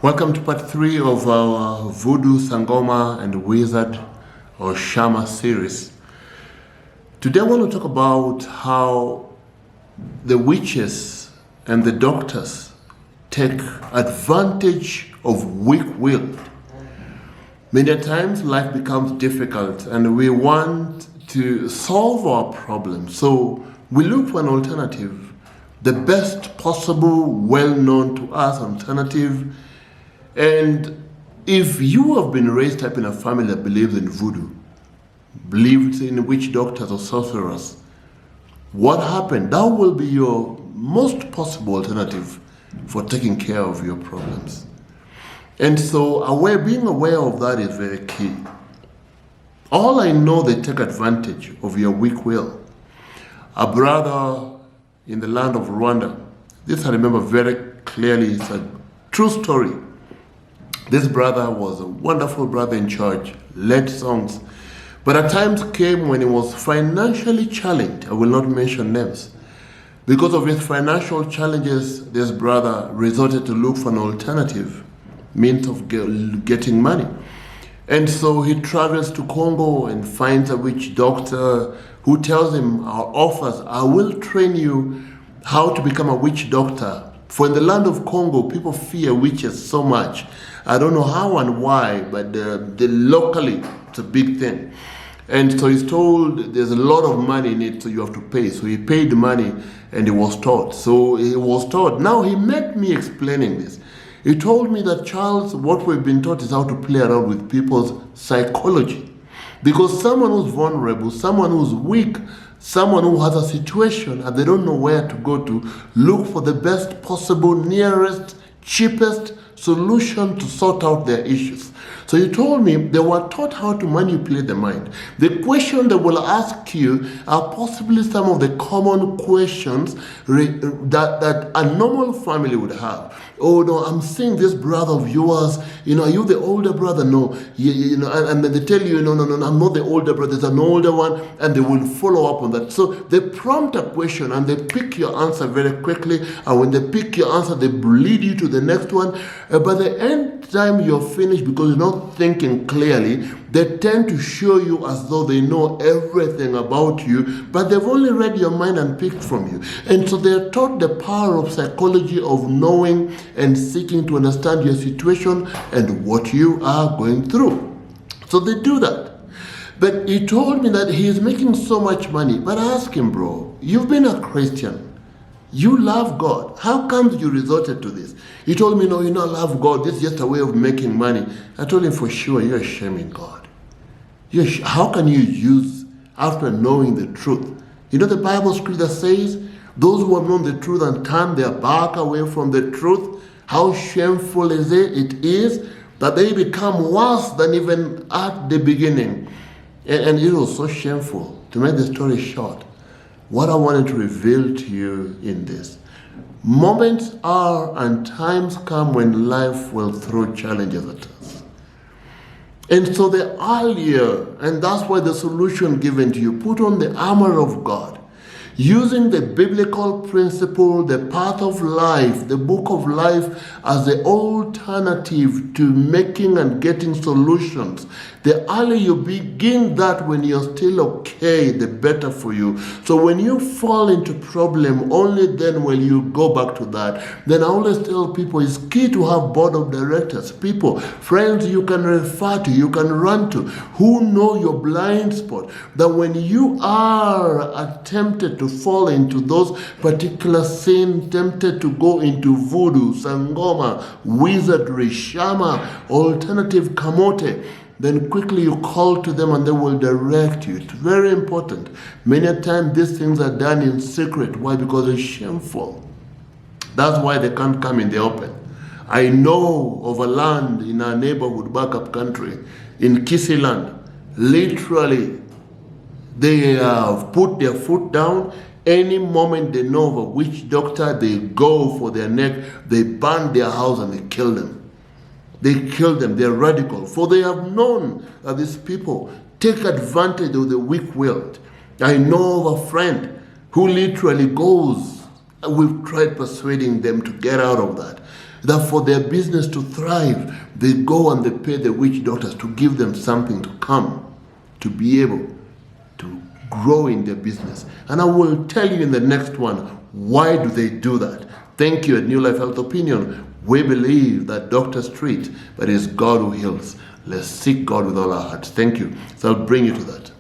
Welcome to part 3 of our Voodoo, Sangoma and Wizard or Shama series. Today I want to talk about how the witches and the doctors take advantage of weak-willed. Many times life becomes difficult and we want to solve our problems. So we look for an alternative, the best possible, well-known to us alternative. And if you have been raised up in a family that believes in voodoo, believes in witch doctors or sorcerers, what happened? That will be your most possible alternative for taking care of your problems. And so being aware of that is very key. All I know, they take advantage of your weak will. A brother in the land of Rwanda, this I remember very clearly, it's a true story. This brother was a wonderful brother in church, led songs, but at times came when he was financially challenged. I will not mention names. Because of his financial challenges, this brother resorted to look for an alternative means of getting money. And so he travels to Congo and finds a witch doctor who tells him, offers, I will train you how to become a witch doctor. For in the land of Congo, people fear witches so much. I don't know how and why, but locally, it's a big thing. And so he's told there's a lot of money in it, so you have to pay. So he paid the money and he was taught. So he was taught. Now he met me explaining this. He told me that, Charles, what we've been taught is how to play around with people's psychology. Because someone who's vulnerable, someone who's weak, someone who has a situation and they don't know where to go to, look for the best possible, nearest, cheapest solution to sort out their issues. So he told me they were taught how to manipulate the mind. The question they will ask you are possibly some of the common questions that a normal family would have. Oh no, I'm seeing this brother of yours, are you the older brother? No, and then they tell you, no, I'm not the older brother, there's an older one, and they will follow up on that. So they prompt a question and they pick your answer very quickly, and when they pick your answer, they lead you to the next one. By the end time you're finished, because you're not thinking clearly, they tend to show you as though they know everything about you, but they've only read your mind and picked from you. And so they're taught the power of psychology, of knowing and seeking to understand your situation and what you are going through. So they do that. But he told me that he is making so much money. But I asked him, bro, you've been a Christian. You love God. How come you resorted to this? He told me, no, you don't love God. This is just a way of making money. I told him, for sure, you're shaming God. How can you use after knowing the truth? The Bible scripture says, those who have known the truth and turn their back away from the truth, how shameful is it is that they become worse than even at the beginning. And it was so shameful. To make the story short, what I wanted to reveal to you in this, moments are and times come when life will throw challenges at us. And so the earlier, and that's why the solution given to you, put on the armor of God, using the biblical principle, the path of life, the book of life as the alternative to making and getting solutions. The earlier you begin that, when you're still okay, the better for you. So when you fall into problem, only then will you go back to that. Then I always tell people it's key to have board of directors, people, friends you can refer to, you can run to, who know your blind spot. That when you are tempted to fall into those particular sins, tempted to go into voodoo, sangoma, wizardry, shama, alternative kamote, then quickly you call to them and they will direct you. It's very important. Many times these things are done in secret. Why? Because it's shameful. That's why they can't come in the open. I know of a land in our neighborhood, backup country, in Kisiland, literally, they have put their foot down. Any moment they know of a witch doctor, they go for their neck, they burn their house and they kill them. They kill them, they're radical. For they have known that these people take advantage of the weak-willed. I know of a friend who literally goes, we've tried persuading them to get out of that. that for their business to thrive, they go and they pay the witch doctors to give them something to come, to be able to grow in their business. And I will tell you in the next one, why do they do that? Thank you. At New Life Health Opinion, we believe that doctors treat, but it is God who heals. Let's seek God with all our hearts. Thank you. So I'll bring you to that.